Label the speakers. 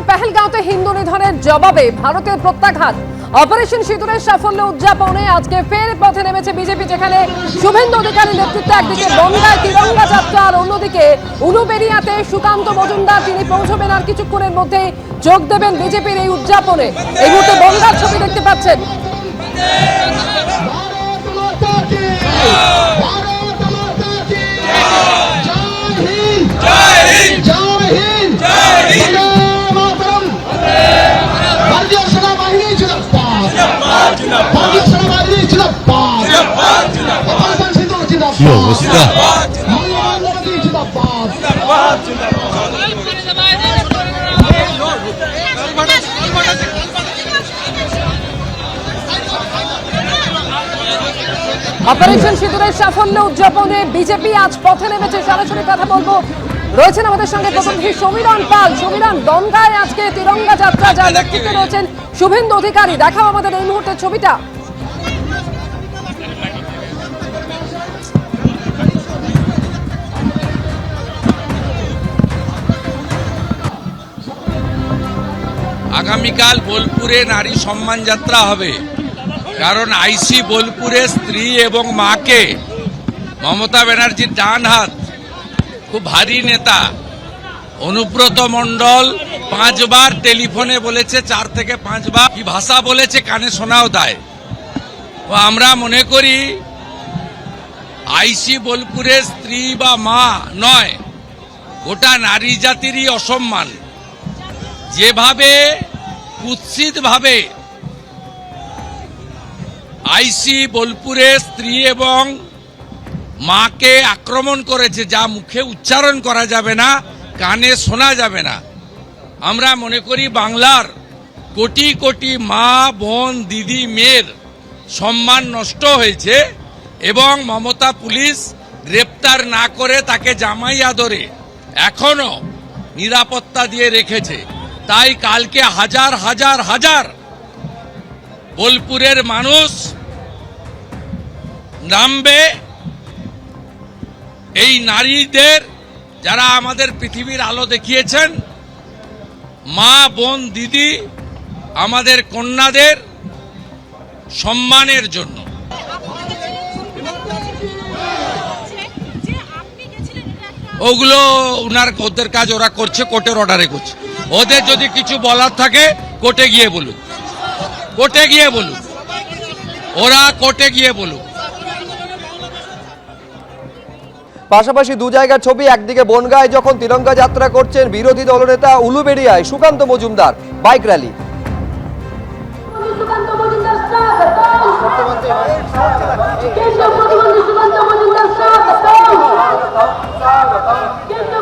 Speaker 1: পেহেলগাঁওতে হিন্দু নিধনের জবাবে ভারতের প্রত্যাঘাত। অপারেশন সিঁদুরের সাফল্য উদযাপনে আজকে ফের পথে নেমেছে বিজেপি, যেখানে শুভেন্দু অধিকারীর নেতৃত্বে একদিকে বনগাঁয় তিরঙ্গা যাত্রা আর অন্যদিকে উলুবেড়িয়াতে সুকান্ত মজুমদার তিনি পৌঁছবেন আর কিছুক্ষণের মধ্যে যোগ দেবেন বিজেপির এই উদযাপনে। এই মুহূর্তে বনগাঁর ছবি দেখতে পাচ্ছেন।
Speaker 2: কি অবস্থা!
Speaker 1: অপারেশন সিঁদুরের সাফল্য উদযাপনে বিজেপি আজ পথে নেমেছে। সরাসরি কথা বলবো, রয়েছেন আমাদের সঙ্গে প্রতিনিধি সমীরণ পাল। সমীরণ, বনগাঁয় আজকে তিরঙ্গা যাত্রা, যার নেতৃত্বে রয়েছেন শুভেন্দু অধিকারী। দেখাও আমাদের এই মুহূর্তের ছবিটা।
Speaker 3: আগামীকাল বোলপুরে নারী সম্মান যাত্রা হবে, কারণ আইসি বোলপুরে স্ত্রী এবং মাকে মমতা ব্যানার্জির ডান হাত, খুব ভারী নেতা অনুব্রত মণ্ডল 5 বার টেলিফোনে বলেছে, 4 থেকে 5 বার কি ভাষা বলেছে কানে শোনাও দেয়। ও আমরা মনে করি আইসি বোলপুরের স্ত্রী বা মা নয়, গোটা নারী জাতিরই অসম্মান। যেভাবে কুৎসিতভাবে আইসি বোলপুরে স্ত্রী এবং মাকে আক্রমণ করেছে, যা মুখে উচ্চারণ করা যাবে না, কানে শোনা যাবে না। আমরা মনে করি বাংলার কোটি কোটি মা, বোন, দিদি, মেয়ের সম্মান নষ্ট হয়েছে এবং মমতা পুলিশ গ্রেপ্তার না করে তাকে জামাই আদরে এখনো নিরাপত্তা দিয়ে রেখেছে। তাই কালকে হাজার হাজার হাজার বোলপুরের মানুষ নামবে। এই নারীদের, যারা আমাদের পৃথিবীর আলো দেখিয়েছেন, মা, বোন, দিদি, আমাদের কন্যাদের সম্মানের জন্য। ওগুলো ওদের কাজ, ওরা করছে, কোর্টের অর্ডারে করছে। ওদের যদি কিছু বলার থাকে কোর্টে গিয়ে বলুক, কোর্টে গিয়ে বলুক, ওরা কোর্টে গিয়ে বলুক।
Speaker 4: পাশাপাশি দু জায়গার ছবি, একদিকে বনগাঁয় যখন তিরঙ্গা যাত্রা করছেন বিরোধী দলনেতা, উলুবেড়িয়ায় সুকান্ত মজুমদার বাইক র্যালি।
Speaker 5: কেন্দ্রীয়